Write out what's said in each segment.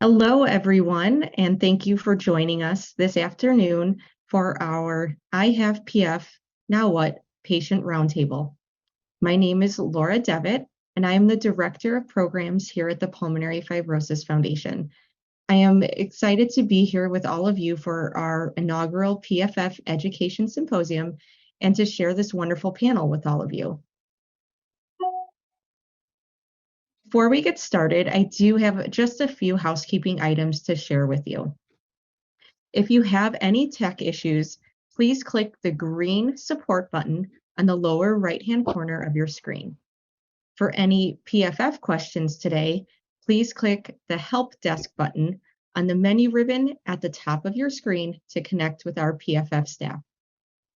Hello, everyone, and thank you for joining us this afternoon for our I Have PF, Now What Patient Roundtable. My name is Laura Devitt, and I am the Director of Programs here at the Pulmonary Fibrosis Foundation. I am excited to be here with all of you for our inaugural PFF Education Symposium and to share this wonderful panel with all of you. Before we get started, I do have just a few housekeeping items to share with you. If you have any tech issues, please click the green support button on the lower right-hand corner of your screen. For any PFF questions today, please click the Help Desk button on the menu ribbon at the top of your screen to connect with our PFF staff.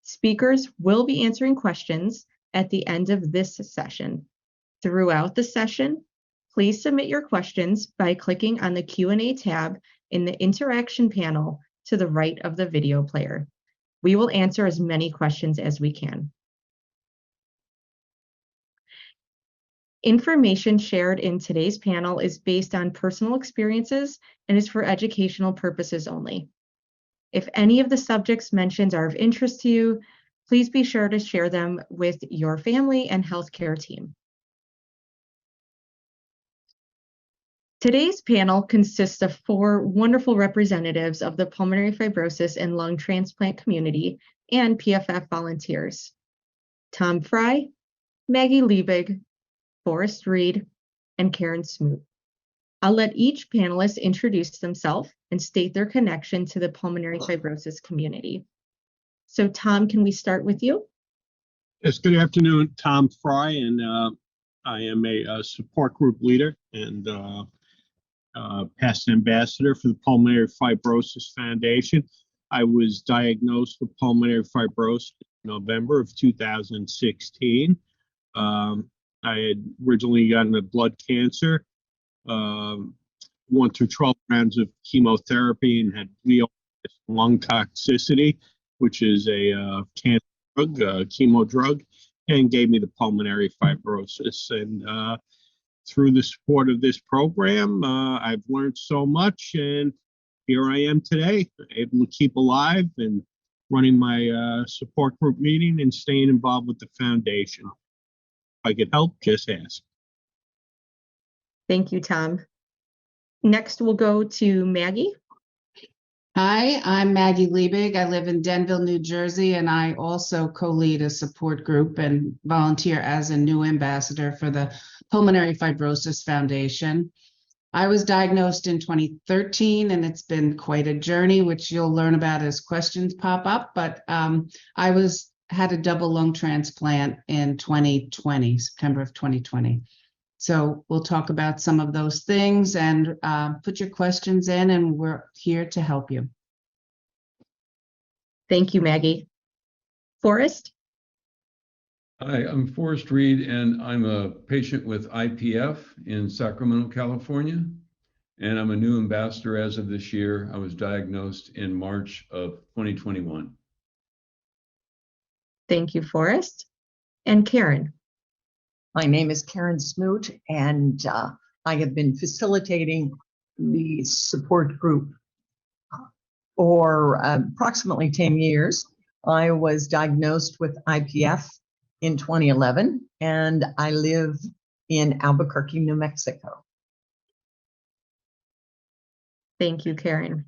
Speakers will be answering questions at the end of this session. Throughout the session, please submit your questions by clicking on the Q&A tab in the interaction panel to the right of the video player. We will answer as many questions as we can. Information shared in today's panel is based on personal experiences and is for educational purposes only. If any of the subjects mentioned are of interest to you, please be sure to share them with your family and healthcare team. Today's panel consists of 4 wonderful representatives of the pulmonary fibrosis and lung transplant community and PFF volunteers: Tom Fry, Maggie Liebig, Forrest Reed, and Karen Smoot. I'll let each panelist introduce themselves and state their connection to the pulmonary fibrosis community. So Tom, can we start with you? Yes, good afternoon. Tom Fry, and I am a support group leader and past ambassador for the Pulmonary Fibrosis Foundation. I was diagnosed with pulmonary fibrosis in November of 2016. I had originally gotten a blood cancer, went through 12 rounds of chemotherapy and had lung toxicity, which is a cancer drug, chemo drug, and gave me the pulmonary fibrosis. And through the support of this program, I've learned so much, and here I am today, able to keep alive and running my support group meeting and staying involved with the foundation. If I could help, just ask. Thank you, Tom. Next, we'll go to Maggie. Hi, I'm Maggie Liebig. I live in Denville, New Jersey, and I also co-lead a support group and volunteer as a new ambassador for the Pulmonary Fibrosis Foundation. I was diagnosed in 2013, and it's been quite a journey, which you'll learn about as questions pop up. But I had a double lung transplant in 2020, September of 2020. So we'll talk about some of those things and put your questions in, and we're here to help you. Thank you, Maggie. Forrest? Hi, I'm Forrest Reed, and I'm a patient with IPF in Sacramento, California, and I'm a new ambassador as of this year. I was diagnosed in March of 2021. Thank you, Forrest. And Karen? My name is Karen Smoot, and I have been facilitating the support group for approximately 10 years. I was diagnosed with IPF in 2011, and I live in Albuquerque, New Mexico. Thank you, Karen.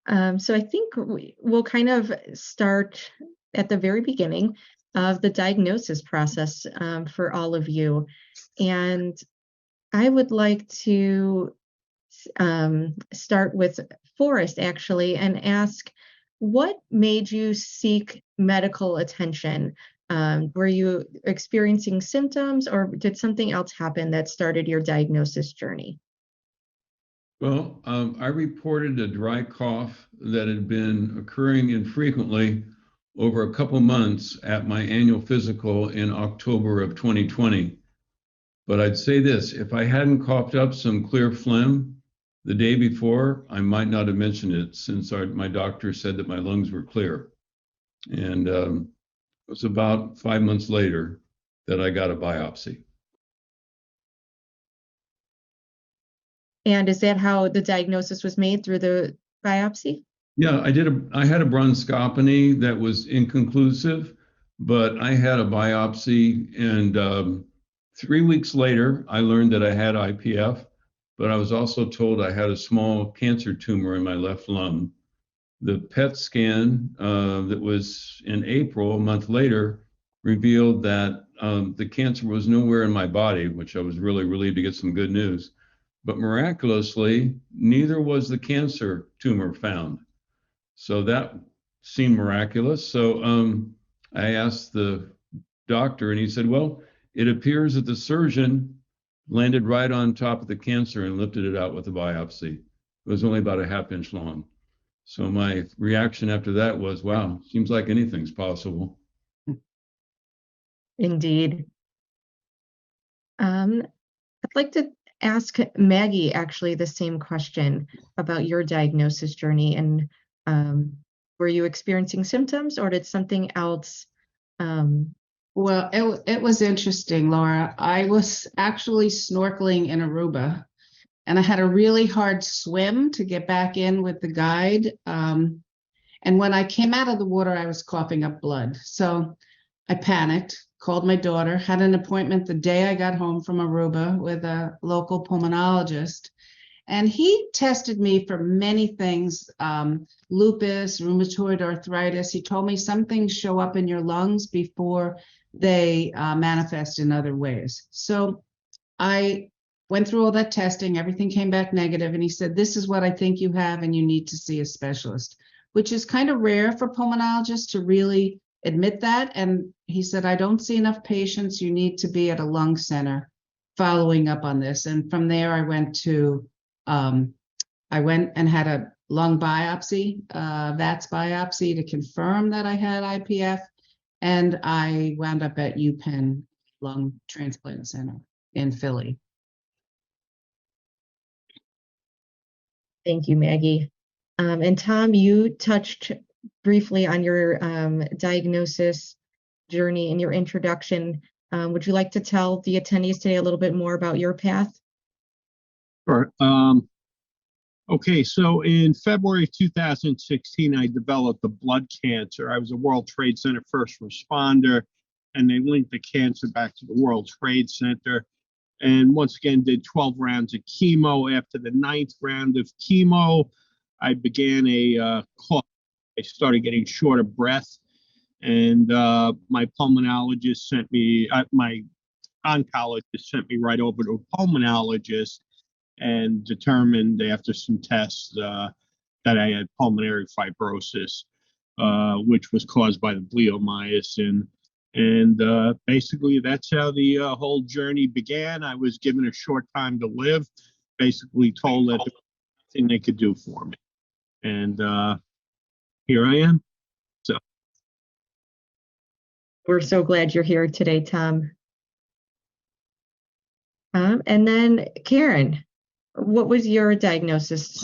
So I think we'll kind of start at the very beginning of the diagnosis process for all of you. And I would like to start with Forrest, actually, and ask, what made you seek medical attention? Were you experiencing symptoms, or did something else happen that started your diagnosis journey? Well, I reported a dry cough that had been occurring infrequently over a couple months at my annual physical in October of 2020. But I'd say this: if I hadn't coughed up some clear phlegm the day before, I might not have mentioned it, since my doctor said that my lungs were clear. And it was about 5 months later that I got a biopsy. And is that how the diagnosis was made, through the biopsy? Yeah, I had a bronchoscopy that was inconclusive, but I had a biopsy, and 3 weeks later, I learned that I had IPF, but I was also told I had a small cancer tumor in my left lung. The PET scan that was in April, a month later, revealed that the cancer was nowhere in my body, which I was really relieved to get some good news. But miraculously, neither was the cancer tumor found. So that seemed miraculous. So I asked the doctor, and he said, well, it appears that the surgeon landed right on top of the cancer and lifted it out with a biopsy. It was only about a half-inch long. So my reaction after that was, wow, seems like anything's possible. Indeed. I'd like to ask Maggie actually the same question about your diagnosis journey, and were you experiencing symptoms, or did something else? Well, it was interesting, Laura. I was actually snorkeling in Aruba, and I had a really hard swim to get back in with the guide. And when I came out of the water, I was coughing up blood. So I panicked, called my daughter, had an appointment the day I got home from Aruba with a local pulmonologist. And he tested me for many things, lupus, rheumatoid arthritis. He told me some things show up in your lungs before they manifest in other ways. So I went through all that testing, everything came back negative, and he said, this is what I think you have, and you need to see a specialist, which is kind of rare for pulmonologists to really admit that. And he said, I don't see enough patients. You need to be at a lung center following up on this. And from there, I went and had a lung biopsy, VATS biopsy, to confirm that I had IPF. And I wound up at UPenn Lung Transplant Center in Philly. Thank you, Maggie. And Tom, you touched briefly on your diagnosis journey in your introduction. Would you like to tell the attendees today a little bit more about your path? Sure. Okay, so in February 2016, I developed a blood cancer. I was a World Trade Center first responder, and they linked the cancer back to the World Trade Center. And once again, did 12 rounds of chemo. After the 9th round of chemo, I began a cough. I started getting short of breath, and my pulmonologist sent me, my oncologist sent me right over to a pulmonologist, and determined after some tests that I had pulmonary fibrosis, which was caused by the bleomycin. And basically, that's how the whole journey began. I was given a short time to live, basically told that there was nothing they could do for me. And here I am. So we're so glad you're here today, Tom. And then Karen, what was your diagnosis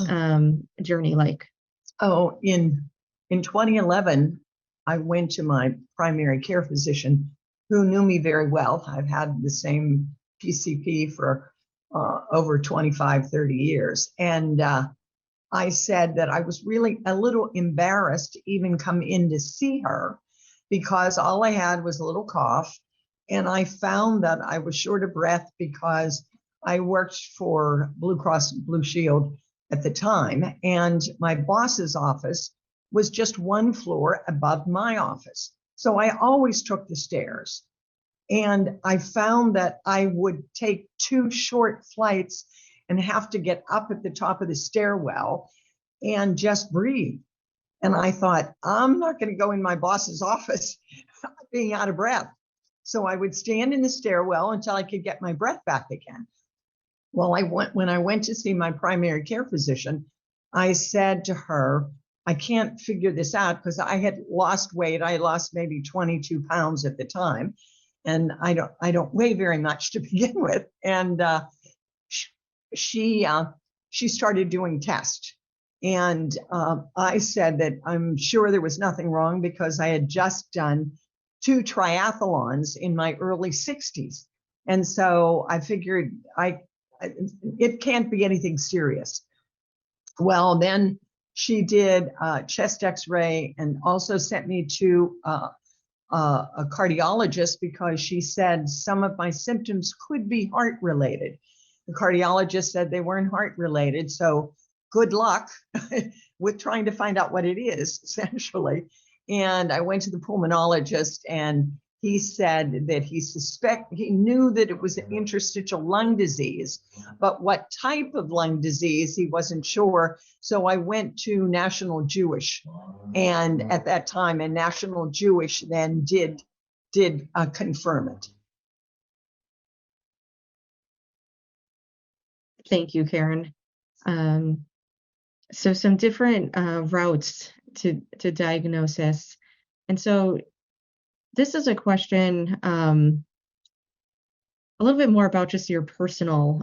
journey like? Oh, in 2011, I went to my primary care physician, who knew me very well. I've had the same PCP for over 25, 30 years. And I said that I was really a little embarrassed to even come in to see her, because all I had was a little cough. And I found that I was short of breath because I worked for Blue Cross Blue Shield at the time, and my boss's office was just one floor above my office. So I always took the stairs. And I found that I would take 2 short flights and have to get up at the top of the stairwell and just breathe. And I thought, I'm not going to go in my boss's office being out of breath. So I would stand in the stairwell until I could get my breath back again. Well, when I went to see my primary care physician, I said to her, I can't figure this out, because I had lost weight. I lost maybe 22 pounds at the time, and I don't weigh very much to begin with. And she started doing tests, and I said that I'm sure there was nothing wrong, because I had just done 2 triathlons in my early 60s. And so I figured it can't be anything serious. Well, then she did a chest x-ray and also sent me to a cardiologist because she said some of my symptoms could be heart related. The cardiologist said they weren't heart related, so good luck with trying to find out what it is, essentially. And I went to the pulmonologist, and he said that he knew that it was an interstitial lung disease, but what type of lung disease, he wasn't sure. So I went to National Jewish, and at that time, and National Jewish then did confirm it. Thank you, Karen. So some different routes to diagnosis. And so this is a question a little bit more about just your personal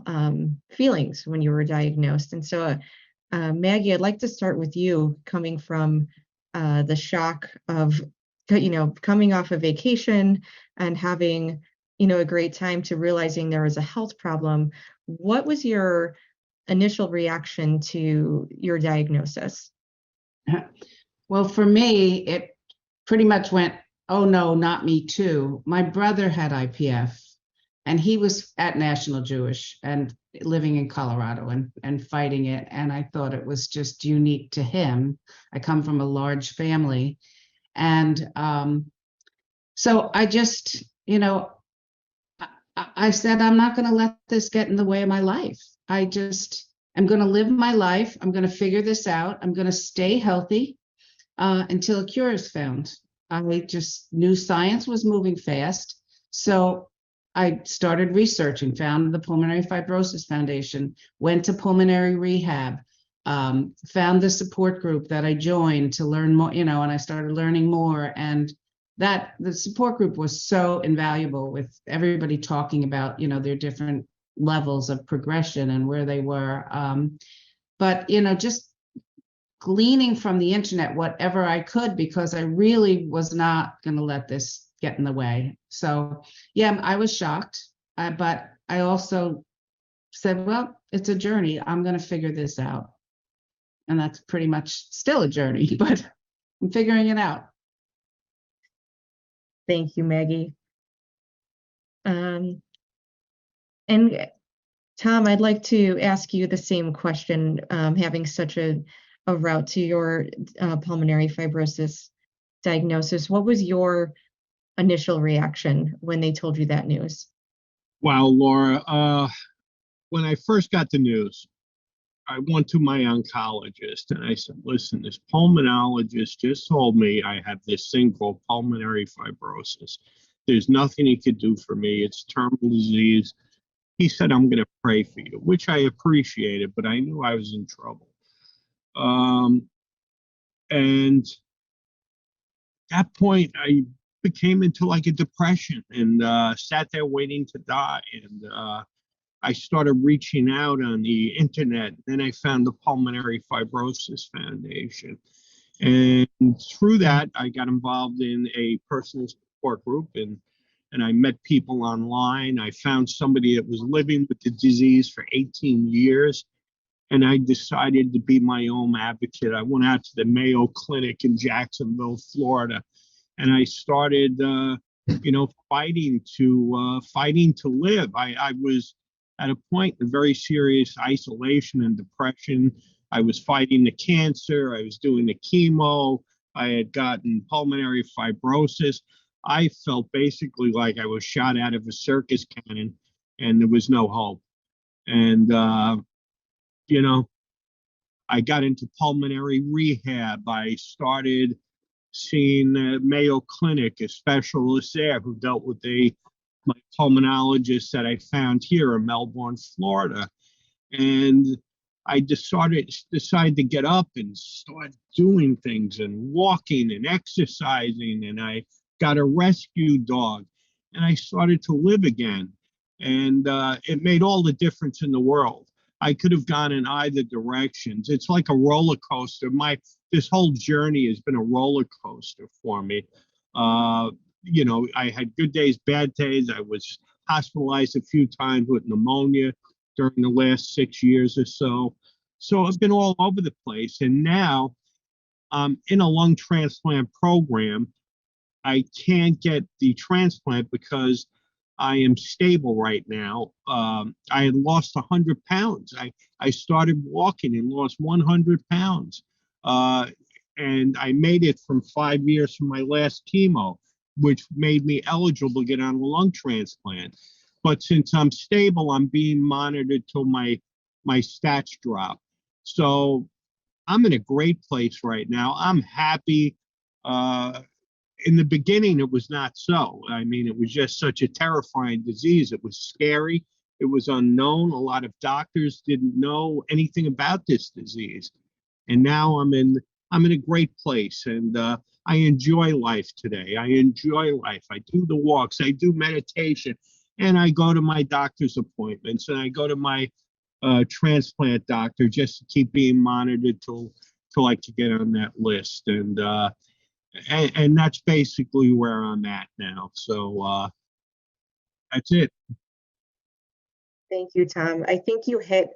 feelings when you were diagnosed. And so Maggie, I'd like to start with you, coming from the shock of, coming off a vacation and having, a great time, to realizing there was a health problem. What was your initial reaction to your diagnosis? Well, for me, it pretty much went, oh no, not me too. My brother had IPF, and he was at National Jewish and living in Colorado and fighting it. And I thought it was just unique to him. I come from a large family. And so I just, I said, I'm not going to let this get in the way of my life. I'm going to live my life. I'm going to figure this out. I'm going to stay healthy until a cure is found. I just knew science was moving fast. So I started researching, found the Pulmonary Fibrosis Foundation, went to pulmonary rehab, found the support group that I joined to learn more, and I started learning more. And that the support group was so invaluable, with everybody talking about, their different levels of progression and where they were. But, just gleaning from the internet whatever I could, because I really was not going to let this get in the way. So yeah, I was shocked, but I also said, well, it's a journey. I'm going to figure this out. And that's pretty much still a journey, but I'm figuring it out. Thank you, Maggie. And Tom, I'd like to ask you the same question, having such a route to your pulmonary fibrosis diagnosis. What was your initial reaction when they told you that news? Wow, Laura, when I first got the news, I went to my oncologist and I said, listen, this pulmonologist just told me I have this thing called pulmonary fibrosis. There's nothing he could do for me. It's terminal disease. He said, I'm going to pray for you, which I appreciated, but I knew I was in trouble. And at that point, I became into like a depression and sat there waiting to die. And I started reaching out on the internet. Then I found the Pulmonary Fibrosis Foundation. And through that, I got involved in a personal support group, and I met people online. I found somebody that was living with the disease for 18 years. And I decided to be my own advocate. I went out to the Mayo Clinic in Jacksonville, Florida, and I started, fighting to live. I was at a point of very serious isolation and depression. I was fighting the cancer. I was doing the chemo. I had gotten pulmonary fibrosis. I felt basically like I was shot out of a circus cannon, and there was no hope. And I got into pulmonary rehab. I started seeing Mayo Clinic, a specialist there who dealt with my pulmonologist that I found here in Melbourne, Florida. And I decided to get up and start doing things and walking and exercising. And I got a rescue dog, and I started to live again. And it made all the difference in the world. I could have gone in either directions. It's like a roller coaster. This whole journey has been a roller coaster for me. I had good days, bad days. I was hospitalized a few times with pneumonia. during the last 6 years or so. So I've been all over the place. And now I'm in a lung transplant program. I can't get the transplant because I am stable right now. I had lost 100 pounds. I started walking and lost 100 pounds. And I made it from 5 years from my last chemo, which made me eligible to get on a lung transplant. But since I'm stable, I'm being monitored till my stats drop. So I'm in a great place right now. I'm happy. In the beginning, it was not so. I mean, it was just such a terrifying disease. It was scary. It was unknown. A lot of doctors didn't know anything about this disease. And now I'm in a great place, and I enjoy life today. I enjoy life. I do the walks. I do meditation, and I go to my doctor's appointments, and I go to my transplant doctor just to keep being monitored till I can get on that list. And that's basically where I'm at now. So that's it. Thank you, Tom. I think you hit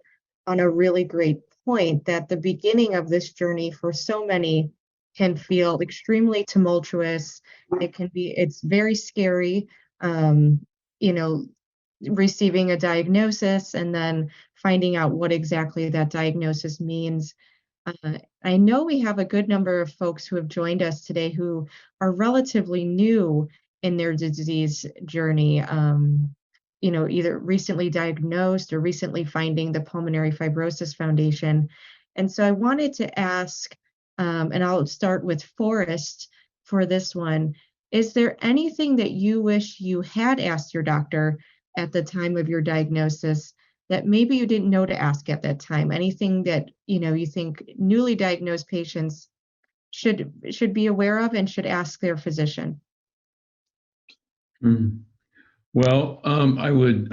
on a really great point that the beginning of this journey for so many can feel extremely tumultuous. It's very scary, you know, receiving a diagnosis and then finding out what exactly that diagnosis means. I know we have a good number of folks who have joined us today who are relatively new in their disease journey, either recently diagnosed or recently finding the Pulmonary Fibrosis Foundation. And so I wanted to ask, and I'll start with Forrest for this one, is there anything that you wish you had asked your doctor at the time of your diagnosis that maybe you didn't know to ask at that time? Anything that you think newly diagnosed patients should be aware of and should ask their physician? Well, I would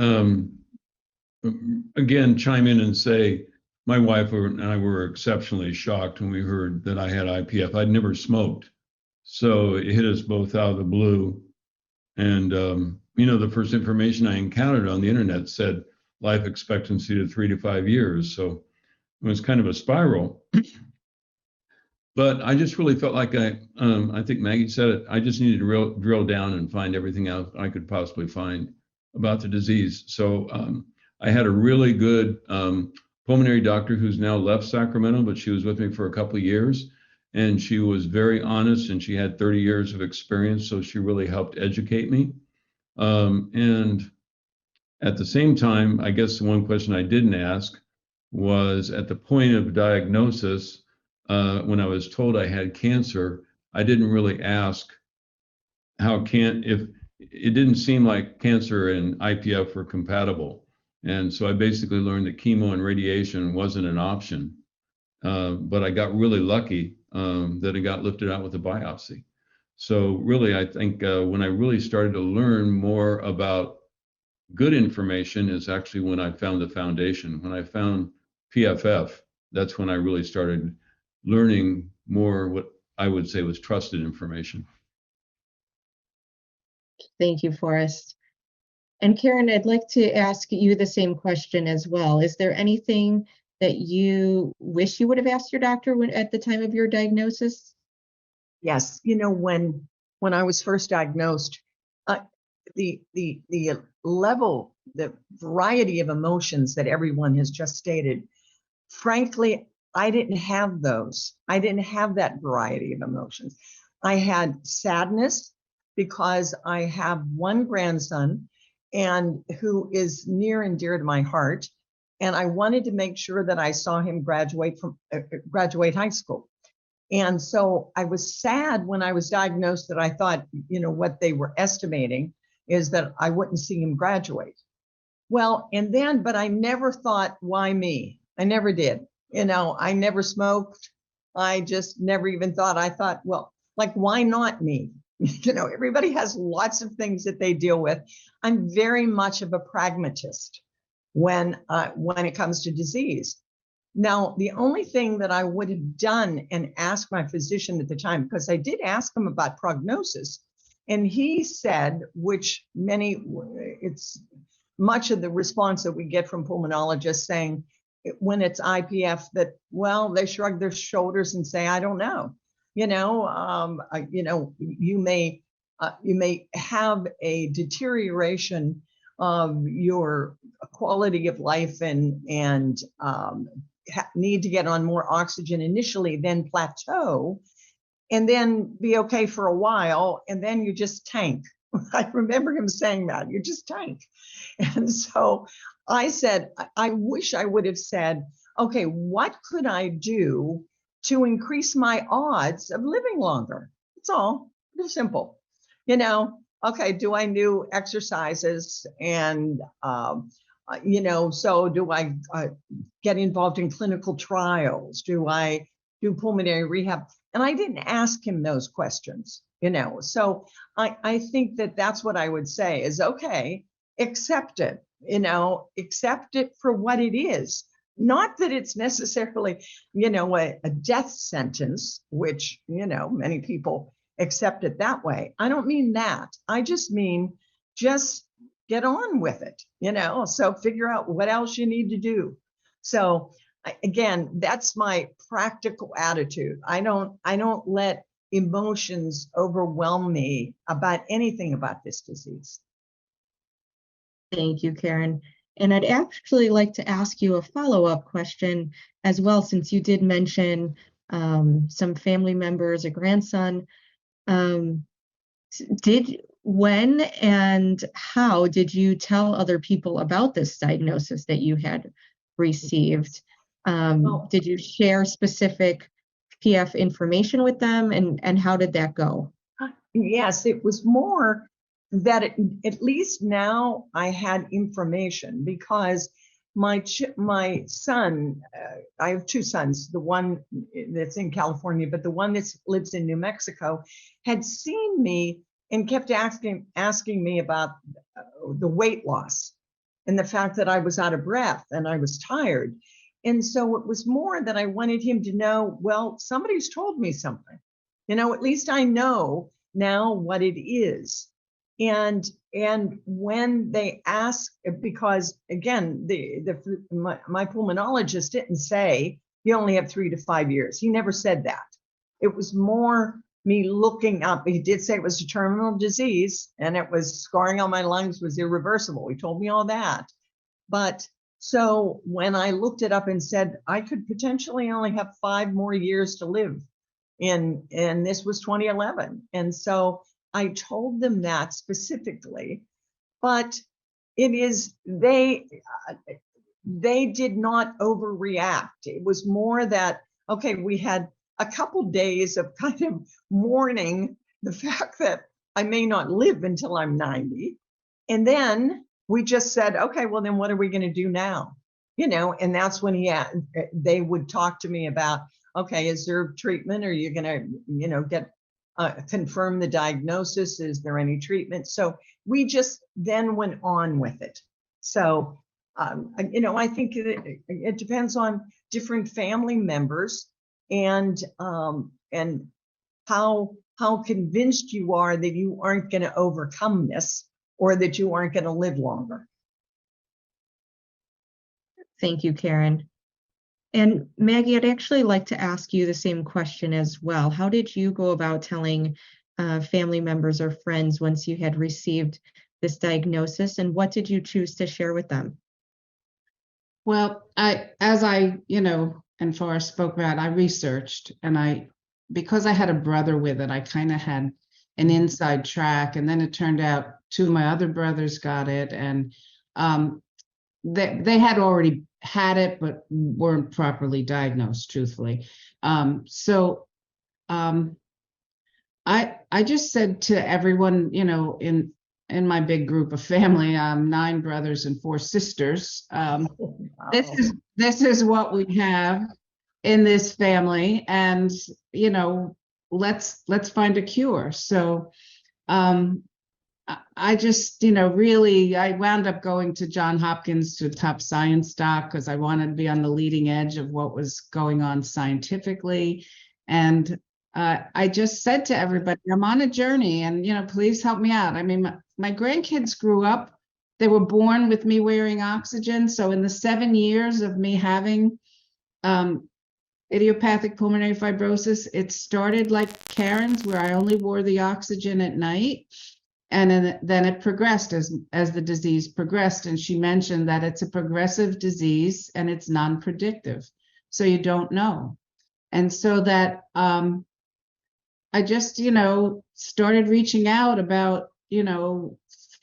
again chime in and say my wife and I were exceptionally shocked when we heard that I had IPF. I'd never smoked, so it hit us both out of the blue. And the first information I encountered on the internet said life expectancy to 3 to 5 years. So it was kind of a spiral. But I just really felt like I think Maggie said it, I just needed to drill down and find everything else I could possibly find about the disease. So I had a really good pulmonary doctor who's now left Sacramento, but she was with me for a couple of years. And she was very honest, and she had 30 years of experience. So she really helped educate me. And at the same time, I guess the one question I didn't ask was at the point of diagnosis, when I was told I had cancer, I didn't really ask if it didn't seem like cancer and IPF were compatible. And so I basically learned that chemo and radiation wasn't an option. But I got really lucky that it got lifted out with a biopsy. So really, I think when I really started to learn more about good information is actually when I found the foundation. When I found PFF, that's when I really started learning more what I would say was trusted information. Thank you, Forrest. And Karen, I'd like to ask you the same question as well. Is there anything that you wish you would have asked your doctor at the time of your diagnosis? Yes, when I was first diagnosed, the level, the variety of emotions that everyone has just stated, frankly, I didn't have those. I didn't have that variety of emotions. I had sadness because I have one grandson and who is near and dear to my heart. And I wanted to make sure that I saw him graduate high school. And so I was sad when I was diagnosed that I thought, what they were estimating is that I wouldn't see him graduate. Well, but I never thought, why me? I never did. I never smoked. I just never even thought. I thought, well, like, why not me? Everybody has lots of things that they deal with. I'm very much of a pragmatist when it comes to disease. Now, the only thing that I would have done and asked my physician at the time, because I did ask him about prognosis, and he said, much of the response that we get from pulmonologists saying when it's IPF that, well, they shrug their shoulders and say, I don't know. You know, you may have a deterioration of your quality of life and need to get on more oxygen initially, then plateau, and then be okay for a while, and then you just tank. I remember him saying that, you just tank. And so I said, I wish I would have said, okay, what could I do to increase my odds of living longer? It's all pretty simple. You know, okay, do I do exercises? And, you know, so do I get involved in clinical trials? Do I do pulmonary rehab? And I didn't ask him those questions, you know. So I think that that's what I would say is, okay, accept it, you know, accept it for what it is. Not that it's necessarily, you know, a death sentence, which, you know, many people accept it that way. I don't mean that. I just mean just get on with it, you know, so figure out what else you need to do. So again, that's my practical attitude. I don't let emotions overwhelm me about anything about this disease. Thank you, Karen. And I'd actually like to ask you a follow-up question as well, since you did mention some family members, a grandson. When and how did you tell other people about this diagnosis that you had received? Did you share specific PF information with them, and how did that go? Yes, it was more that at least now I had information because my son, I have two sons, the one that's in California, but the one that lives in New Mexico, had seen me and kept asking me about the weight loss and the fact that I was out of breath and I was tired. And so it was more that I wanted him to know, well, somebody's told me something, you know, at least I know now what it is. And when they ask, because again, my pulmonologist didn't say you only have 3 to 5 years. He never said that. It was more me looking up. He did say it was a terminal disease and it was scarring on my lungs was irreversible. He told me all that. But so when I looked it up and said I could potentially only have 5 more years to live, and this was 2011, and so I told them that specifically, but it is they did not overreact. It was more that, okay, we had a couple days of kind of mourning the fact that I may not live until I'm 90. And then we just said, okay, well, then what are we going to do now? You know, and that's when they would talk to me about, okay, is there treatment? Are you going to, you know, get confirm the diagnosis? Is there any treatment? So we just then went on with it. So, you know, I think it depends on different family members and how convinced you are that you aren't going to overcome this or that you aren't going to live longer. Thank you, Karen. And Maggie, I'd actually like to ask you the same question as well. How did you go about telling family members or friends once you had received this diagnosis, and what did you choose to share with them? Well, as I, you know, and Forrest spoke about, I researched, and because I had a brother with it, I kind of had an inside track, and then it turned out 2 of my other brothers got it, and they had already had it, but weren't properly diagnosed, truthfully. So I just said to everyone, you know, in my big group of family, 9 brothers and 4 sisters. Wow. This is what we have in this family, and you know, let's find a cure. So I just, you know, really, I wound up going to Johns Hopkins, to top science doc, because I wanted to be on the leading edge of what was going on scientifically. And I just said to everybody, I'm on a journey, and, you know, please help me out. I mean, my grandkids grew up they were born with me wearing oxygen. So in the 7 years of me having idiopathic pulmonary fibrosis, it started like Karen's, where I only wore the oxygen at night. And then it progressed as the disease progressed. And she mentioned that it's a progressive disease and it's non-predictive. So you don't know. And so that I just, started reaching out about,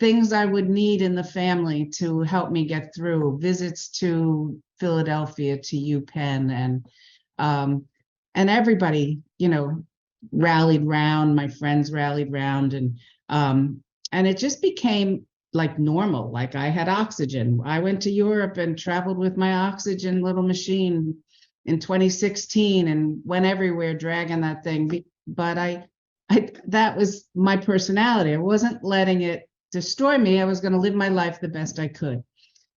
things I would need in the family to help me get through, visits to Philadelphia, to UPenn, and everybody, rallied round, my friends rallied round, and it just became like normal. Like I had oxygen. I went to Europe and traveled with my oxygen little machine in 2016 and went everywhere dragging that thing. But I that was my personality. I wasn't letting it destroy me. I was going to live my life the best I could.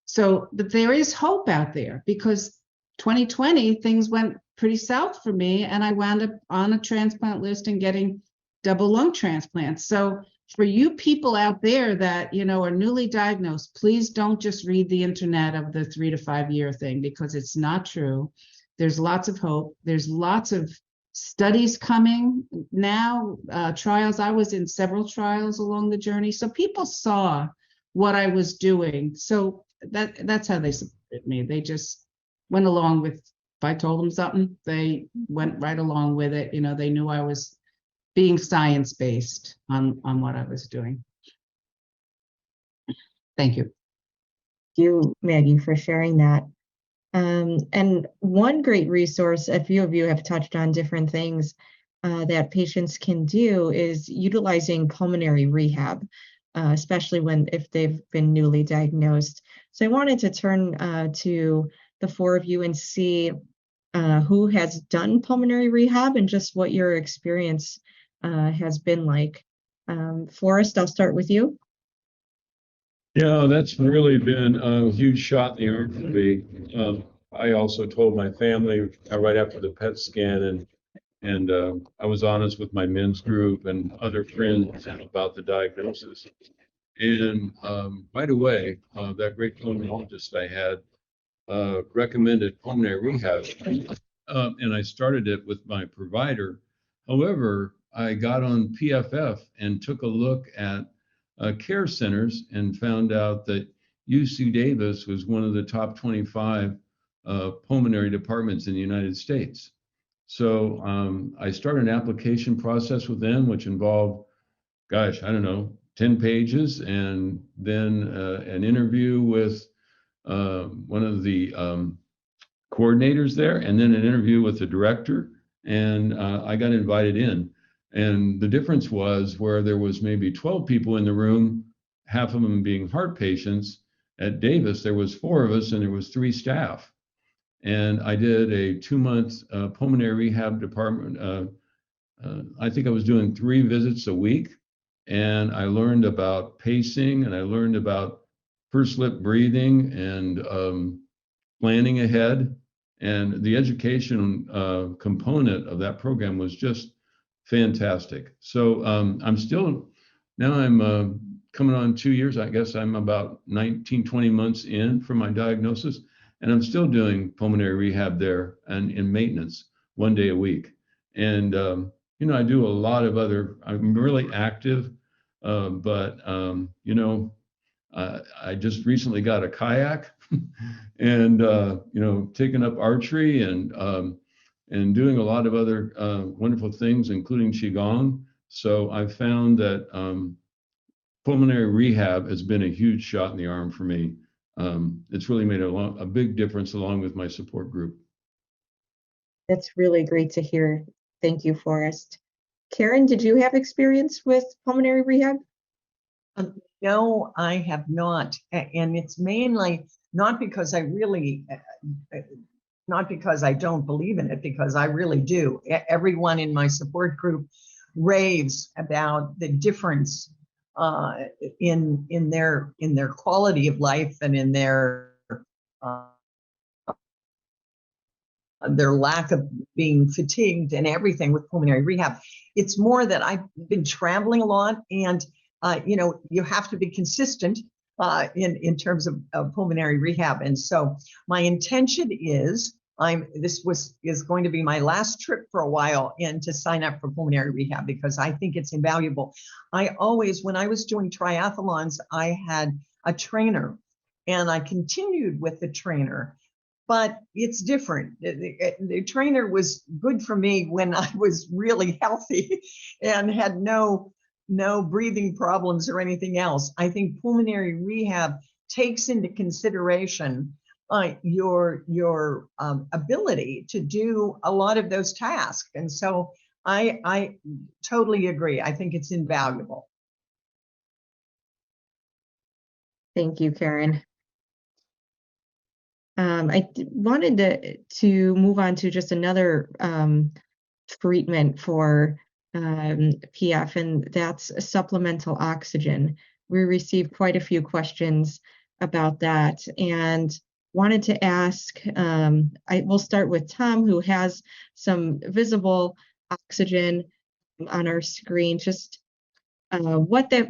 So, but there is hope out there, because 2020 things went pretty south for me, and I wound up on a transplant list and getting double lung transplants. So for you people out there that, are newly diagnosed, please don't just read the internet of the 3 to 5 year thing, because it's not true. There's lots of hope. There's lots of studies coming now, trials. I was in several trials along the journey. So people saw what I was doing. So that's how they supported me. They just went along with, if I told them something, they went right along with it. They knew I was being science-based on what I was doing. Thank you. Thank you, Maggie, for sharing that. And one great resource, a few of you have touched on different things that patients can do, is utilizing pulmonary rehab, especially if they've been newly diagnosed. So I wanted to turn to the four of you and see who has done pulmonary rehab and just what your experience has been like. Forrest, I'll start with you. Yeah, that's really been a huge shot in the arm for me. I also told my family right after the PET scan, and I was honest with my men's group and other friends about the diagnosis. And right away, that great pulmonologist I had recommended pulmonary rehab, and I started it with my provider. However, I got on PFF and took a look at care centers and found out that UC Davis was one of the top 25 pulmonary departments in the United States. So I started an application process with them, which involved, 10 pages, and then an interview with one of the coordinators there, and then an interview with the director, and I got invited in. And the difference was, where there was maybe 12 people in the room, half of them being heart patients, at Davis there was 4 of us and there was 3 staff. And I did a 2-month pulmonary rehab department. I think I was doing 3 visits a week, and I learned about pacing, and I learned about pursed lip breathing and planning ahead. And the education component of that program was just fantastic. So I'm coming on 2 years. I guess I'm about 19, 20 months in from my diagnosis, and I'm still doing pulmonary rehab there and in maintenance 1 day a week. And, I do a lot of I'm really active, but I just recently got a kayak and, taking up archery and doing a lot of other wonderful things, including Qigong. So I've found that pulmonary rehab has been a huge shot in the arm for me. It's really made a big difference along with my support group. That's really great to hear. Thank you, Forrest. Karen, did you have experience with pulmonary rehab? No, I have not. And it's mainly not because not because I don't believe in it, because I really do. Everyone in my support group raves about the difference in their quality of life and in their lack of being fatigued and everything with pulmonary rehab. It's more that I've been traveling a lot, and you have to be consistent in terms of pulmonary rehab. And so my intention is is going to be my last trip for a while and to sign up for pulmonary rehab because I think it's invaluable. I always, when I was doing triathlons, I had a trainer and I continued with the trainer, but it's different. The trainer was good for me when I was really healthy and had no breathing problems or anything else. I think pulmonary rehab takes into consideration your ability to do a lot of those tasks. And so I totally agree. I think it's invaluable. Thank you, Karen. I wanted to move on to just another treatment for PF, and that's supplemental oxygen. We received quite a few questions about that and wanted to ask, I will start with Tom, who has some visible oxygen on our screen, just what that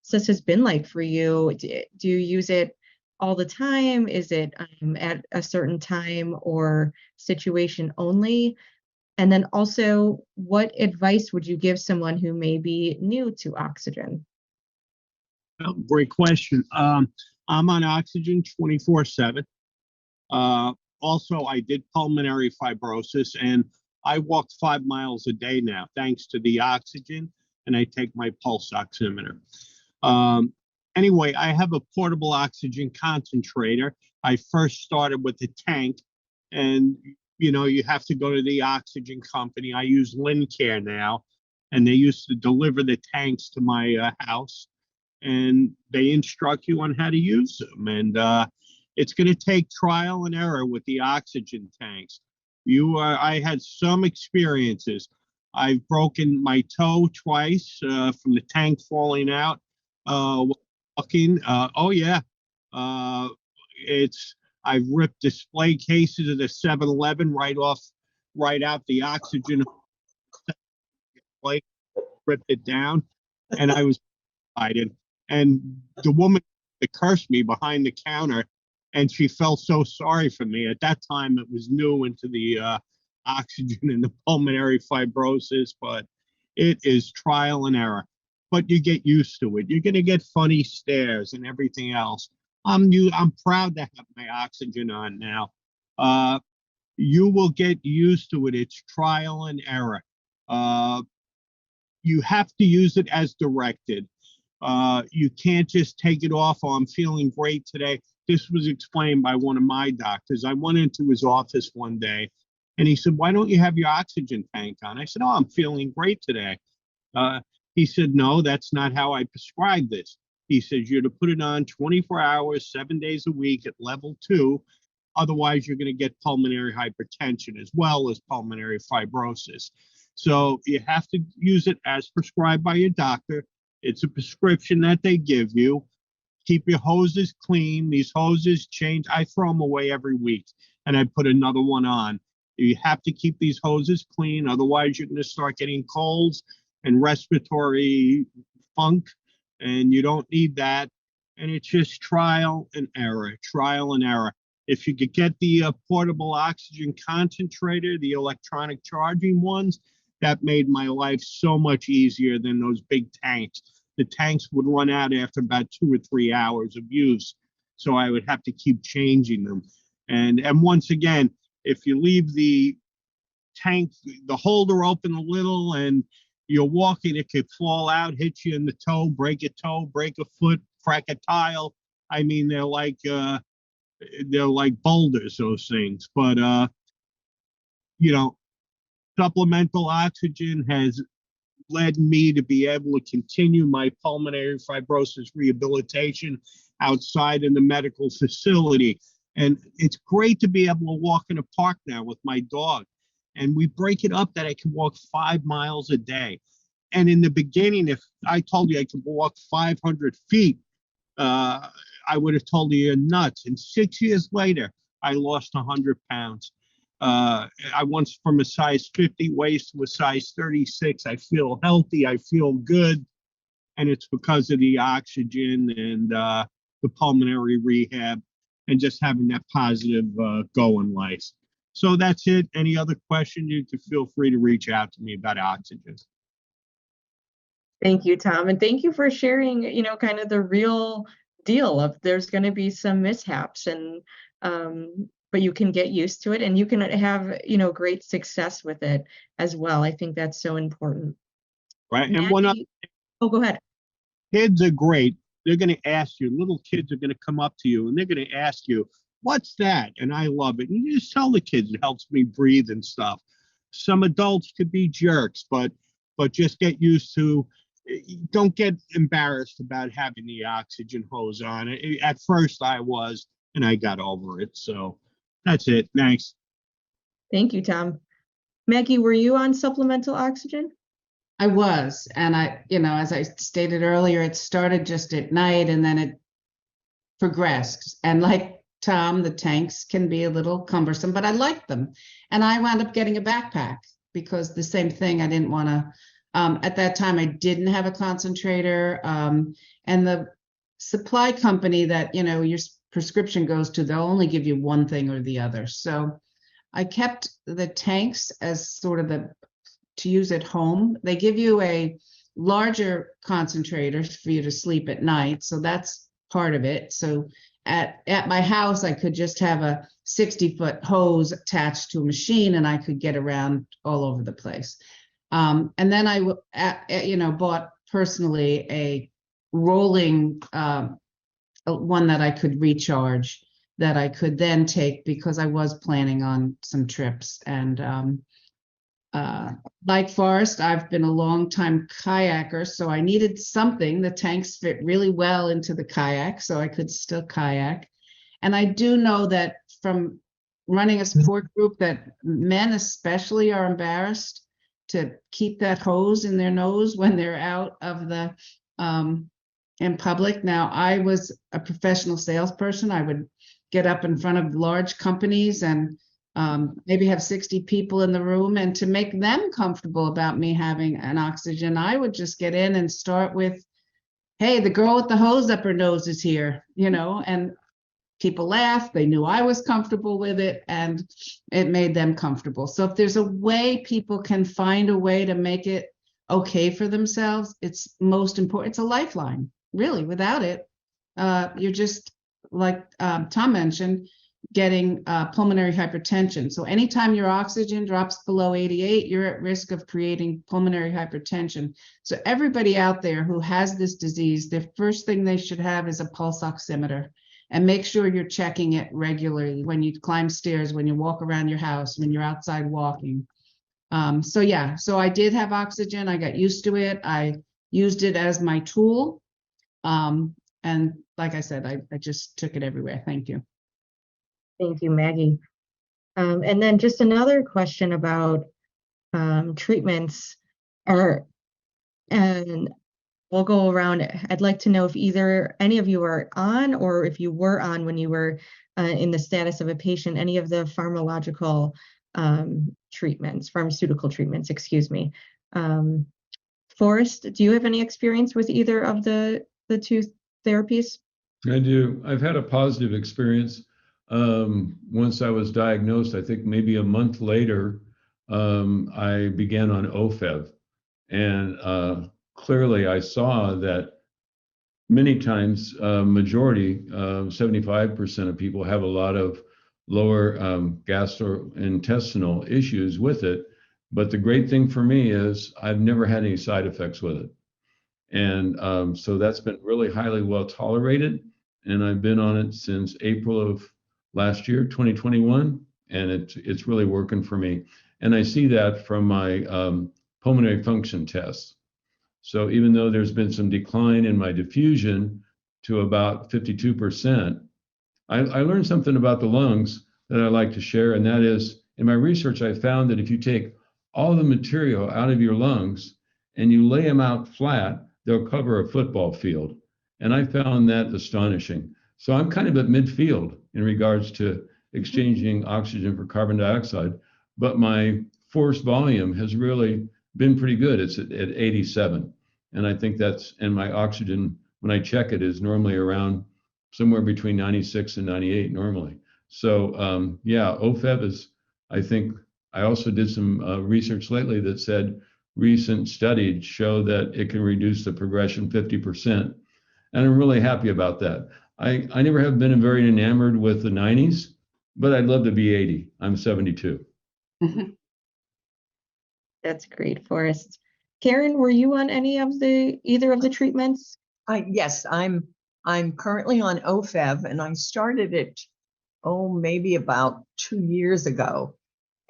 process has been like for you. Do you use it all the time? Is it at a certain time or situation only? And then also, what advice would you give someone who may be new to oxygen? Oh, great question. I'm on oxygen 24/7. Also, I did pulmonary fibrosis, and I walk 5 miles a day now, thanks to the oxygen, and I take my pulse oximeter. Anyway, I have a portable oxygen concentrator. I first started with the tank, and you have to go to the oxygen company. I use Lincare now, and they used to deliver the tanks to my house, and they instruct you on how to use them. And it's going to take trial and error with the oxygen tanks. I had some experiences. I've broken my toe twice from the tank falling out. Walking. Oh yeah. I've ripped display cases of the 7-Eleven right out the oxygen, like ripped it down, and I was excited. And the woman that cursed me behind the counter, and she felt so sorry for me. At that time, it was new into the oxygen and the pulmonary fibrosis, but it is trial and error. But you get used to it. You're going to get funny stares and everything else. I'm proud to have my oxygen on now. You will get used to it. It's trial and error. You have to use it as directed. You can't just take it off. Oh, I'm feeling great today. This was explained by one of my doctors. I went into his office one day and he said, "Why don't you have your oxygen tank on?" I said, "Oh, I'm feeling great today." He said, "No, that's not how I prescribe this." He says, "You're to put it on 24 hours, 7 days a week at level 2. Otherwise, you're going to get pulmonary hypertension as well as pulmonary fibrosis." So you have to use it as prescribed by your doctor. It's a prescription that they give you. Keep your hoses clean. These hoses change. I throw them away every week and I put another one on. You have to keep these hoses clean. Otherwise, you're going to start getting colds and respiratory funk, and you don't need that. And it's just trial and error, trial and error. If you could get the portable oxygen concentrator, the electronic charging ones, that made my life so much easier than those big tanks. The tanks would run out after about 2 or 3 hours of use, so I would have to keep changing them. And once again, if you leave the tank, the holder open a little, and you're walking, it could fall out, hit you in the toe, break a foot, crack a tile. I mean, they're like boulders, those things. But supplemental oxygen has led me to be able to continue my pulmonary fibrosis rehabilitation outside in the medical facility. And it's great to be able to walk in a park now with my dog. And we break it up that I can walk 5 miles a day. And in the beginning, if I told you I could walk 500 feet, I would have told you you're nuts. And 6 years later, I lost 100 pounds. I went from a size 50 waist to a size 36. I feel healthy. I feel good. And it's because of the oxygen. And the pulmonary rehab, and just having that positive go in life. So that's it. Any other questions, you can feel free to reach out to me about oxygen. Thank you, Tom. And thank you for sharing, kind of the real deal of there's going to be some mishaps and, but you can get used to it and you can have, great success with it as well. I think that's so important. Right. And one other, oh, go ahead. Kids are great. They're going to ask you, little kids are going to come up to you and they're going to ask you, what's that? And I love it. And you just tell the kids it helps me breathe and stuff. Some adults could be jerks, but just get used to, don't get embarrassed about having the oxygen hose on. At first I was, and I got over it. So that's it. Thanks. Thank you, Tom. Maggie, were you on supplemental oxygen? I was, and as I stated earlier, it started just at night and then it progressed. And like Tom, the tanks can be a little cumbersome, but I liked them. And I wound up getting a backpack because the same thing, I didn't want to, at that time, I didn't have a concentrator. And the supply company that, your prescription goes to, they'll only give you one thing or the other. So I kept the tanks as sort of to use at home. They give you a larger concentrator for you to sleep at night. So that's part of it. So at my house, I could just have a 60-foot hose attached to a machine and I could get around all over the place. And then I, bought personally a rolling one that I could recharge that I could then take because I was planning on some trips. And like Forrest, I've been a long time kayaker, so I needed something. The tanks fit really well into the kayak, so I could still kayak. And I do know that from running a support group that men especially are embarrassed to keep that hose in their nose when they're out of the in public. Now, I was a professional salesperson. I would get up in front of large companies and maybe have 60 people in the room, and to make them comfortable about me having an oxygen, I would just get in and start with, hey, the girl with the hose up her nose is here, and people laughed. They knew I was comfortable with it and it made them comfortable. So if there's a way people can find a way to make it okay for themselves, it's most important. It's a lifeline, really. Without it, you're just like Tom mentioned, getting pulmonary hypertension. So anytime your oxygen drops below 88, you're at risk of creating pulmonary hypertension. So everybody out there who has this disease, the first thing they should have is a pulse oximeter, and make sure you're checking it regularly when you climb stairs, when you walk around your house, when you're outside walking. So I did have oxygen. I got used to it. I used it as my tool. And like I said, I just took it everywhere. Thank you. Thank you, Maggie. And then just another question about treatments, and we'll go around. I'd like to know if either any of you are on, or if you were on when you were in the status of a patient, any of the pharmacological pharmaceutical treatments, excuse me. Forrest, do you have any experience with either of the two therapies? I do. I've had a positive experience. Once I was diagnosed, I think maybe a month later, I began on OFEV. And clearly I saw that many times, majority, 75% of people have a lot of lower gastrointestinal issues with it. But the great thing for me is I've never had any side effects with it. And so that's been really highly well tolerated. And I've been on it since April of last year, 2021, and it's really working for me. And I see that from my pulmonary function tests. So even though there's been some decline in my diffusion to about 52%, I learned something about the lungs that I like to share, and that is, in my research, I found that if you take all the material out of your lungs and you lay them out flat, they'll cover a football field. And I found that astonishing. So I'm kind of at midfield in regards to exchanging oxygen for carbon dioxide, but my forced volume has really been pretty good. It's at 87. And I think and my oxygen, when I check it, is normally around somewhere between 96 and 98 normally. So yeah, OFEV is, I think, I also did some research lately that said recent studies show that it can reduce the progression 50%. And I'm really happy about that. I never have been very enamored with the 90s, but I'd love to be 80. I'm 72. That's great, Forrest. Karen, were you on either of the treatments? Yes, I'm currently on OFEV, and I started it, maybe about 2 years ago.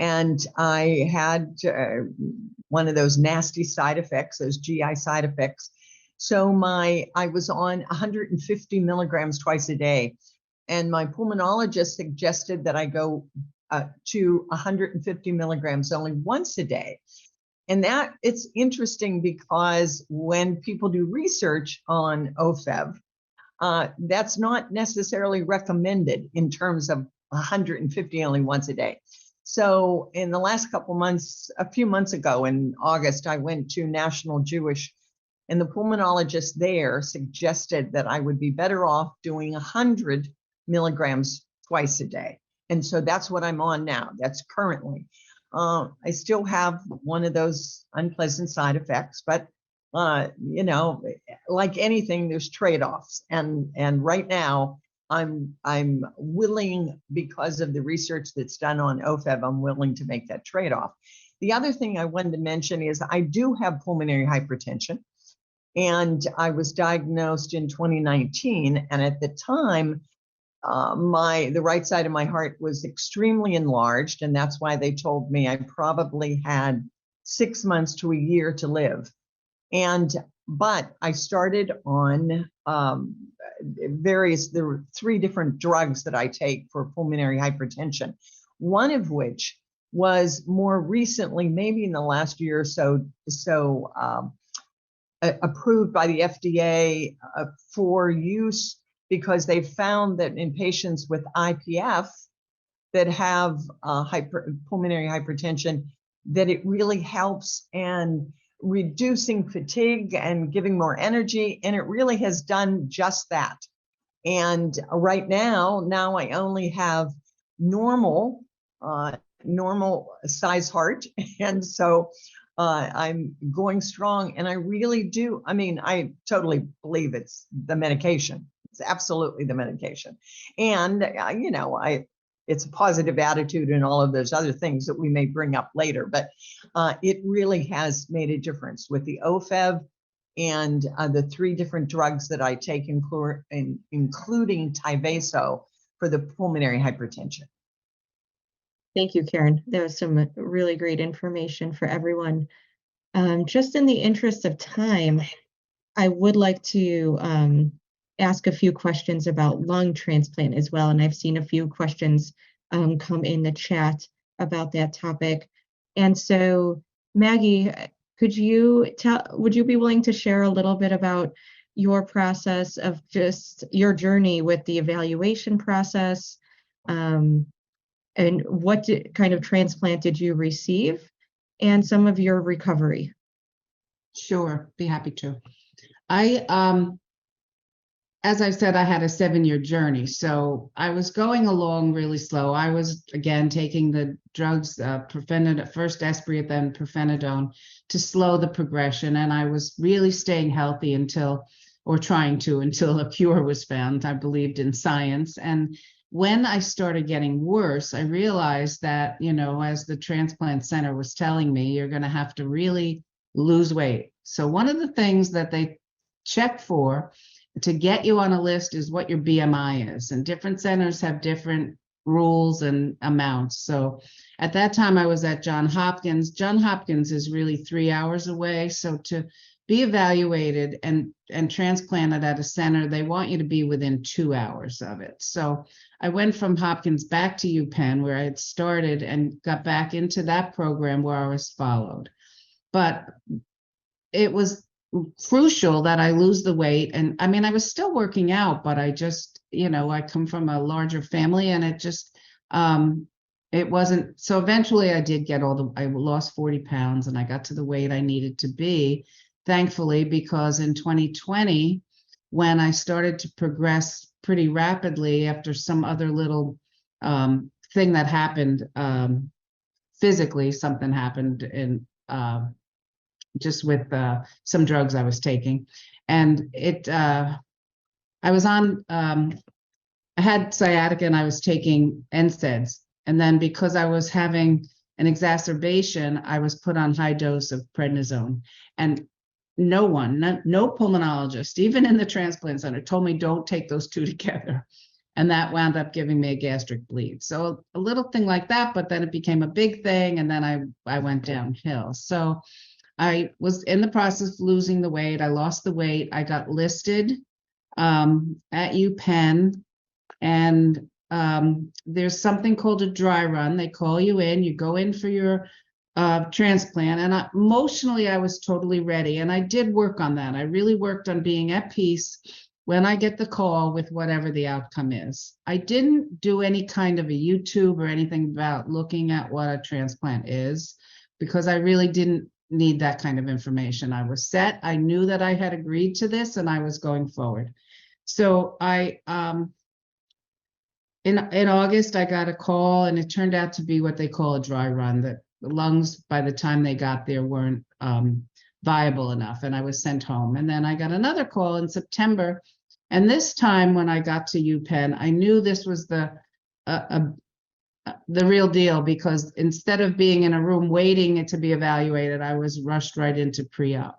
And I had one of those nasty side effects, those GI side effects. So I was on 150 milligrams twice a day. And my pulmonologist suggested that I go to 150 milligrams only once a day. And that it's interesting because when people do research on OFEV, that's not necessarily recommended in terms of 150 only once a day. So in the last couple months, a few months ago in August, I went to National Jewish, and the pulmonologist there suggested that I would be better off doing 100 milligrams twice a day. And so that's what I'm on now. That's currently. I still have one of those unpleasant side effects, but you know, like anything, there's trade-offs. And right now, I'm willing, because of the research that's done on OFEV, I'm willing to make that trade-off. The other thing I wanted to mention is I do have pulmonary hypertension, and I was diagnosed in 2019. And at the time, the right side of my heart was extremely enlarged, and that's why they told me I probably had 6 months to a year to live. But I started on there were 3 different drugs that I take for pulmonary hypertension, one of which was more recently, maybe in the last year or so, approved by the FDA for use, because they found that in patients with IPF that have pulmonary hypertension, that it really helps and reducing fatigue and giving more energy, and it really has done just that. And right now I only have normal size heart, and so I'm going strong. And I really do. I mean, I totally believe it's the medication. It's absolutely the medication, and you know, it's a positive attitude and all of those other things that we may bring up later, but it really has made a difference with the OFEV and the 3 different drugs that I take, including Tyvaso for the pulmonary hypertension. Thank you, Karen. That was some really great information for everyone. Just in the interest of time, I would like to ask a few questions about lung transplant as well. And I've seen a few questions come in the chat about that topic. And so, Maggie, would you be willing to share a little bit about your process of just your journey with the evaluation process, and what kind of transplant did you receive, and some of your recovery? Sure, be happy to. As I said, I had a 7-year journey, so I was going along really slow. I was, again, taking the drugs, first Esbriet, then pirfenidone, to slow the progression, and I was really staying healthy until a cure was found. I believed in science, and when I started getting worse, I realized that, you know, as the transplant center was telling me, you're going to have to really lose weight. So one of the things that they check for to get you on a list is what your BMI is, and different centers have different rules and amounts. So at that time I was at Johns Hopkins. Johns Hopkins is really 3 hours away. So to be evaluated and transplanted at a center, they want you to be within 2 hours of it. So I went from Hopkins back to UPenn, where I had started, and got back into that program where I was followed. But it was crucial that I lose the weight. And I mean, I was still working out, but I just, you know, I come from a larger family, and it just, it wasn't. So eventually I did get I lost 40 pounds, and I got to the weight I needed to be, thankfully, because in 2020, when I started to progress pretty rapidly after some other little thing that happened physically, something happened in just with some drugs I was taking. And I was on, I had sciatica and I was taking NSAIDs. And then because I was having an exacerbation, I was put on high dose of prednisone. And no pulmonologist, even in the transplant center, told me don't take those two together. And that wound up giving me a gastric bleed. So a little thing like that, but then it became a big thing. And then I went downhill. So I was in the process of losing the weight. I lost the weight. I got listed at UPenn. And there's something called a dry run. They call you in, you go in for your transplant. And emotionally, I was totally ready. And I did work on that. I really worked on being at peace when I get the call with whatever the outcome is. I didn't do any kind of a YouTube or anything about looking at what a transplant is, because I really didn't need that kind of information. I was set. I knew that I had agreed to this and I was going forward. So in August, I got a call, and it turned out to be what they call a dry run. That the lungs, by the time they got there, weren't viable enough, and I was sent home. And then I got another call in September, and this time when I got to UPenn, I knew this was the real deal, because instead of being in a room waiting to be evaluated, I was rushed right into pre-op.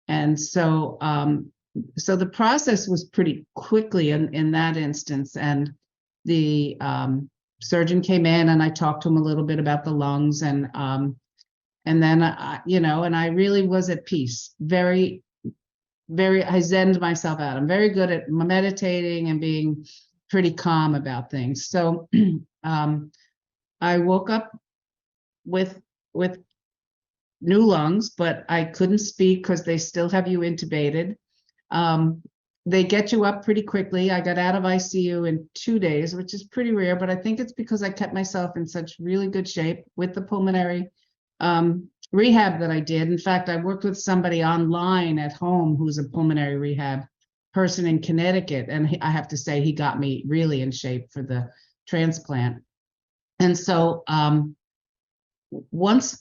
And so the process was pretty quickly in that instance. And the surgeon came in and I talked to him a little bit about the lungs, and then and I really was at peace. I zenned myself out. I'm very good at meditating and being pretty calm about things. So I woke up with new lungs, but I couldn't speak because they still have you intubated. They get you up pretty quickly. I got out of ICU in 2 days, which is pretty rare, but I think it's because I kept myself in such really good shape with the pulmonary rehab that I did. In fact, I worked with somebody online at home who's a pulmonary rehab person in Connecticut, and I have to say he got me really in shape for the transplant. And so once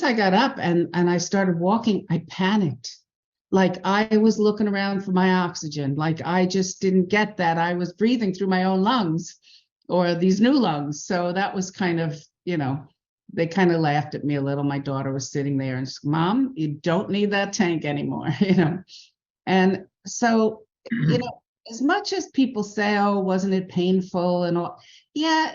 I got up and I started walking, I panicked. Like I was looking around for my oxygen. Like I just didn't get that I was breathing through my own lungs, or these new lungs. So that was kind of, they kind of laughed at me a little. My daughter was sitting there and said, "Mom, you don't need that tank anymore," And so, as much as people say, "Oh, wasn't it painful?" and all, yeah,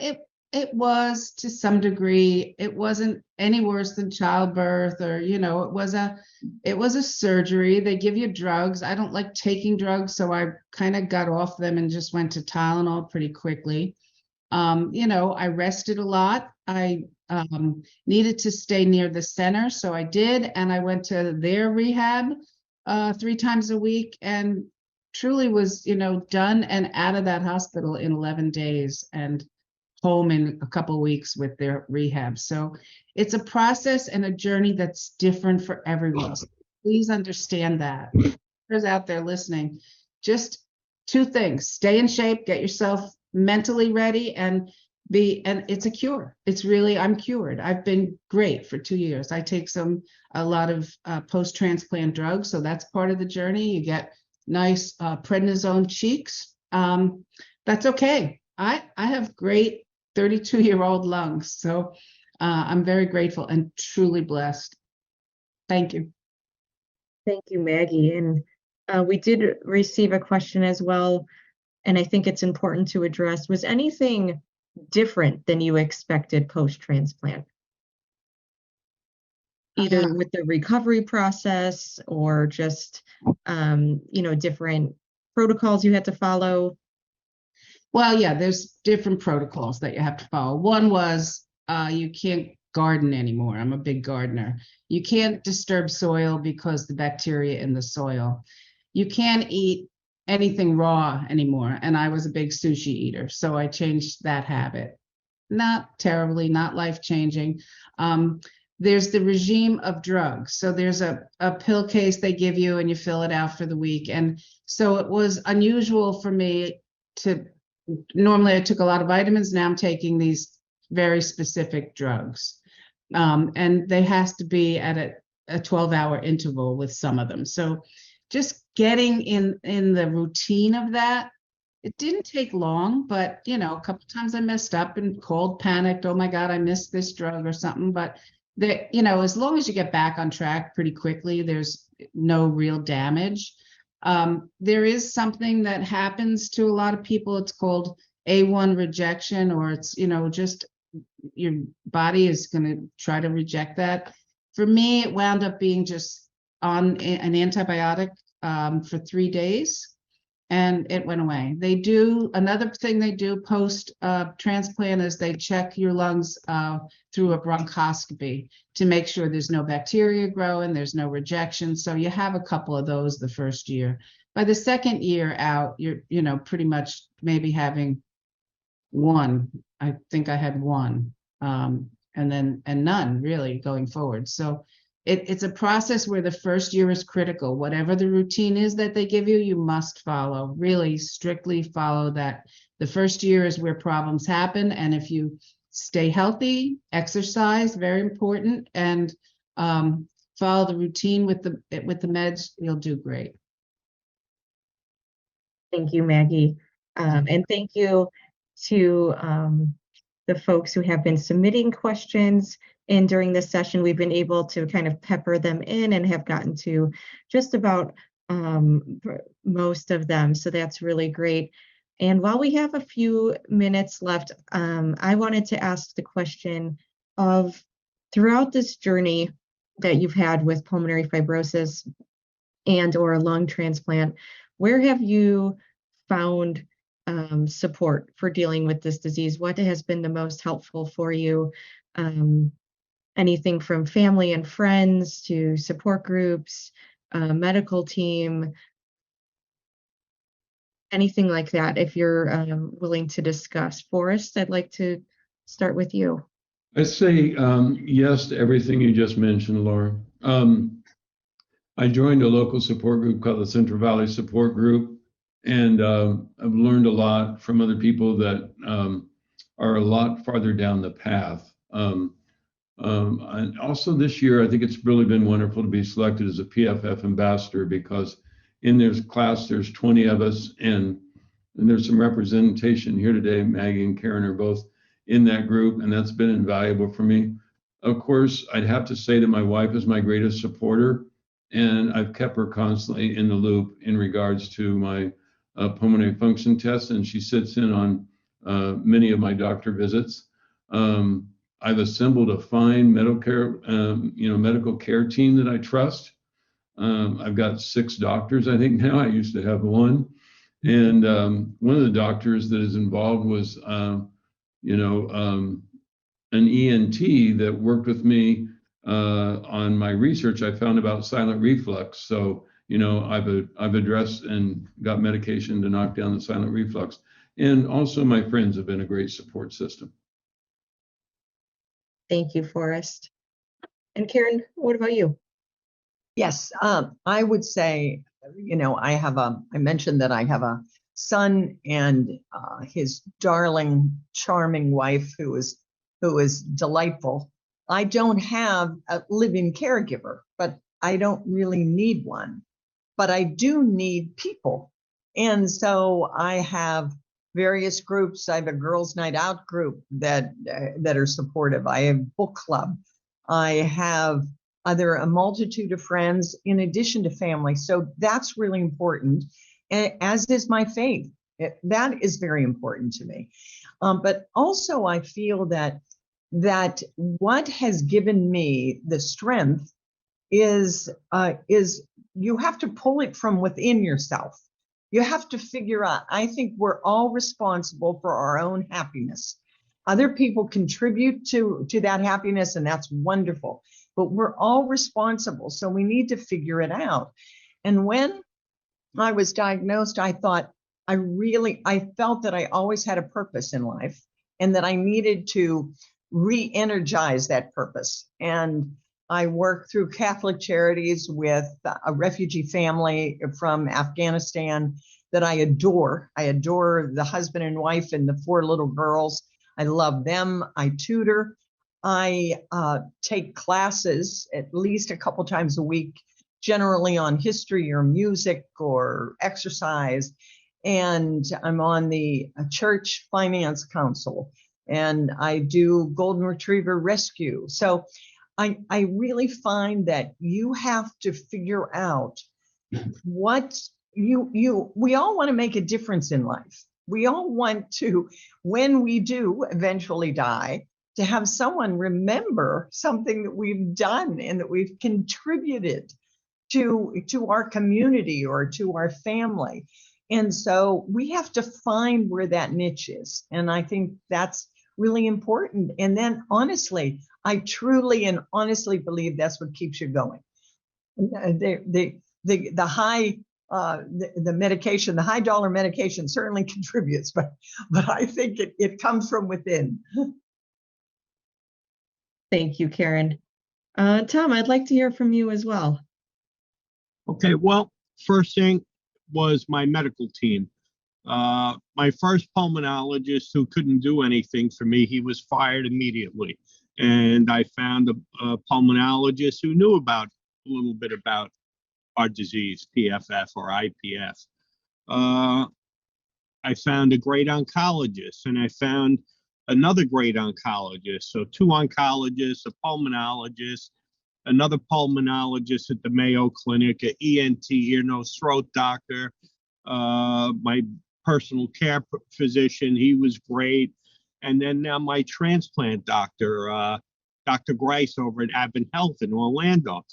it was to some degree. It wasn't any worse than childbirth, or it was a surgery. They give you drugs. I don't like taking drugs, so I kind of got off them and just went to Tylenol pretty quickly. I rested a lot. I needed to stay near the center, so I did, and I went to their rehab 3 times a week, and truly was, done and out of that hospital in 11 days and home in a couple of weeks with their rehab. So it's a process and a journey that's different for everyone. So please understand that. Who's out there listening, just 2 things: stay in shape, get yourself mentally ready, and it's a cure. It's really, I'm cured. I've been great for 2 years. I take a lot of post-transplant drugs, so that's part of the journey. You get nice prednisone cheeks. That's okay. I have great 32-year-old lungs, so I'm very grateful and truly blessed. Thank you. Thank you, Maggie. And we did receive a question as well, and I think it's important to address. Was anything different than you expected post-transplant? Either with the recovery process or just, different protocols you had to follow? Well, yeah, there's different protocols that you have to follow. One was you can't garden anymore. I'm a big gardener. You can't disturb soil because the bacteria in the soil. You can't eat anything raw anymore. And I was a big sushi eater, so I changed that habit. Not terribly, not life-changing. there's the regime of drugs. So there's a pill case they give you and you fill it out for the week. And so it was unusual for me to, normally I took a lot of vitamins. Now I'm taking these very specific drugs. And they has to be at a 12-hour interval with some of them. So just getting in the routine of that, it didn't take long, but a couple times I messed up and called, panicked. Oh my God, I missed this drug or something. But as long as you get back on track pretty quickly, there's no real damage. There is something that happens to a lot of people. It's called A1 rejection, or it's, just your body is going to try to reject that. For me, it wound up being just on an antibiotic for 3 days, and it went away. Another thing they do post transplant is they check your lungs through a bronchoscopy to make sure there's no bacteria growing, there's no rejection. So you have a couple of those the first year. By the second year out, you're pretty much maybe having one. I think I had one, and none really going forward. So it's a process where the first year is critical. Whatever the routine is that they give you, you must follow, really strictly follow that. The first year is where problems happen. And if you stay healthy, exercise, very important, and follow the routine with the meds, you'll do great. Thank you, Maggie. And thank you to the folks who have been submitting questions. And during this session, we've been able to kind of pepper them in and have gotten to just about most of them. So that's really great. And while we have a few minutes left, I wanted to ask the question of, throughout this journey that you've had with pulmonary fibrosis and or lung transplant, where have you found support for dealing with this disease? What has been the most helpful for you? Anything from family and friends to support groups, medical team, anything like that. If you're willing to discuss. Forrest, I'd like to start with you. I say yes to everything you just mentioned, Laura. I joined a local support group called the Central Valley Support Group, and I've learned a lot from other people that are a lot farther down the path. And also this year, I think it's really been wonderful to be selected as a PFF ambassador, because in this class, there's 20 of us, and there's some representation here today. Maggie and Karen are both in that group, and that's been invaluable for me. Of course, I'd have to say that my wife is my greatest supporter, and I've kept her constantly in the loop in regards to my pulmonary function tests, and she sits in on many of my doctor visits. I've assembled a fine medical care team that I trust. I've got 6 doctors, I think now. I used to have 1. And one of the doctors that is involved was, an ENT that worked with me on my research I found about silent reflux. So, I've addressed and got medication to knock down the silent reflux. And also my friends have been a great support system. Thank you, Forrest. And Karen, what about you? Yes, I would say, I mentioned that I have a son and his darling, charming wife who is delightful. I don't have a living caregiver, but I don't really need one. But I do need people. And so I have various groups. I have a girls' night out group that are supportive. I have book club. I have a multitude of friends in addition to family. So that's really important, as is my faith. That is very important to me. But also I feel that what has given me the strength is you have to pull it from within yourself. You have to figure out, I think we're all responsible for our own happiness. Other people contribute to that happiness, and that's wonderful, but we're all responsible. So we need to figure it out. And when I was diagnosed, I thought I felt that I always had a purpose in life, and that I needed to re-energize that purpose. And I work through Catholic Charities with a refugee family from Afghanistan that I adore. I adore the husband and wife and the 4 little girls. I love them. I tutor. I take classes at least a couple times a week, generally on history or music or exercise. And I'm on the Church Finance Council, and I do Golden Retriever Rescue. So I really find that you have to figure out what we all want to make a difference in life. We all want to, when we do eventually die, to have someone remember something that we've done and that we've contributed to our community or to our family. And so we have to find where that niche is. And I think that's really important. And then honestly, I truly and honestly believe that's what keeps you going. The high the medication, the high dollar medication certainly contributes, but I think it comes from within. Thank you, Karen. Tom, I'd like to hear from you as well. Okay, well, first thing was my medical team. My first pulmonologist who couldn't do anything for me, he was fired immediately. And I found a pulmonologist who knew a little bit about our disease, PFF or IPF. I found a great oncologist, and I found another great oncologist. So 2 oncologists, a pulmonologist, another pulmonologist at the Mayo Clinic, an ENT, ear, nose, throat doctor, my personal care physician, he was great. And then now my transplant doctor, Dr. Grice over at Advent Health in Orlando.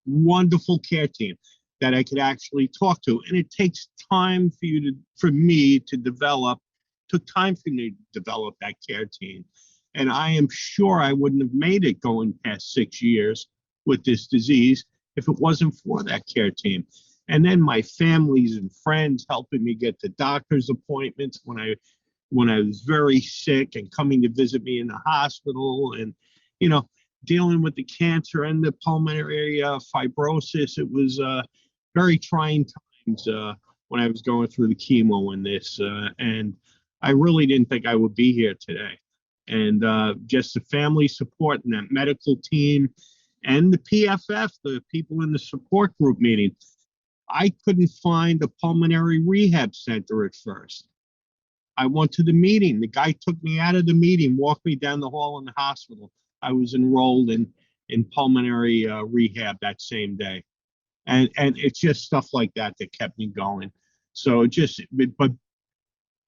Wonderful care team that I could actually talk to. And it takes time for me to develop that care team. And I am sure I wouldn't have made it going past 6 years with this disease if it wasn't for that care team. And then my families and friends helping me get the doctor's appointments when I was very sick and coming to visit me in the hospital, and, dealing with the cancer and the pulmonary fibrosis. It was very trying times when I was going through the chemo and this, and I really didn't think I would be here today. And just the family support and that medical team and the PFF, the people in the support group meeting. I couldn't find a pulmonary rehab center at first. I went to the meeting. The guy took me out of the meeting, walked me down the hall in the hospital. I was enrolled in pulmonary rehab that same day. And it's just stuff like that kept me going. So but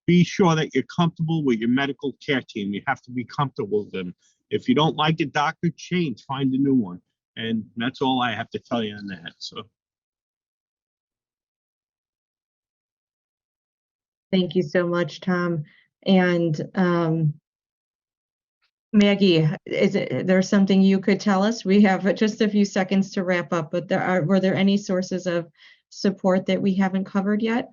be sure that you're comfortable with your medical care team. You have to be comfortable with them. If you don't like a doctor, change, find a new one. And that's all I have to tell you on that. So. Thank you so much, Tom. And Maggie, is there something you could tell us? We have just a few seconds to wrap up, but were there any sources of support that we haven't covered yet?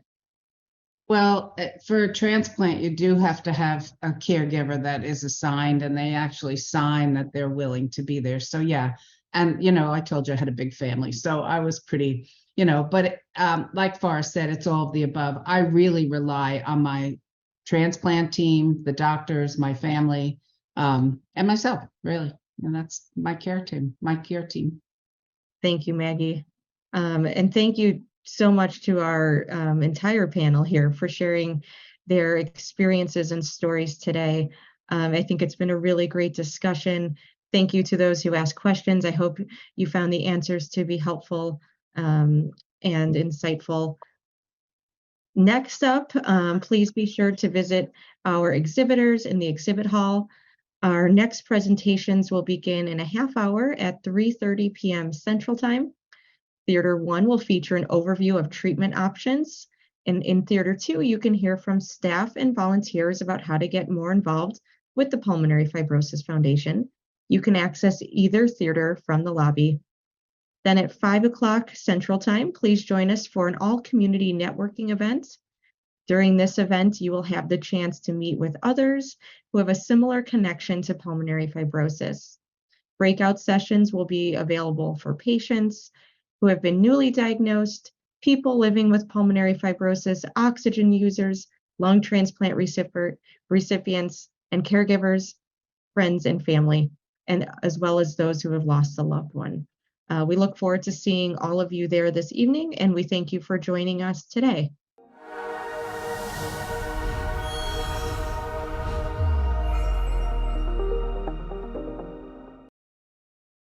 Well, for a transplant, you do have to have a caregiver that is assigned, and they actually sign that they're willing to be there. So yeah, and I told you I had a big family, so I was pretty, but like Forrest said, it's all of the above. I really rely on my transplant team, the doctors, my family, and myself, really. And that's my care team. Thank you, Maggie. And thank you so much to our entire panel here for sharing their experiences and stories today. I think it's been a really great discussion. Thank you to those who asked questions. I hope you found the answers to be helpful and insightful. Next up, please be sure to visit our exhibitors in the exhibit hall. Our next presentations will begin in a half hour at 3:30 p.m. Central Time. Theater 1 will feature an overview of treatment options. And in Theater 2, you can hear from staff and volunteers about how to get more involved with the Pulmonary Fibrosis Foundation. You can access either theater from the lobby. Then at 5 o'clock Central Time, please join us for an all-community networking event During this event, you will have the chance to meet with others who have a similar connection to pulmonary fibrosis. Breakout sessions will be available for patients who have been newly diagnosed, people living with pulmonary fibrosis, oxygen users, lung transplant recipients, and caregivers, friends, and family, and as well as those who have lost a loved one. We look forward to seeing all of you there this evening, and we thank you for joining us today.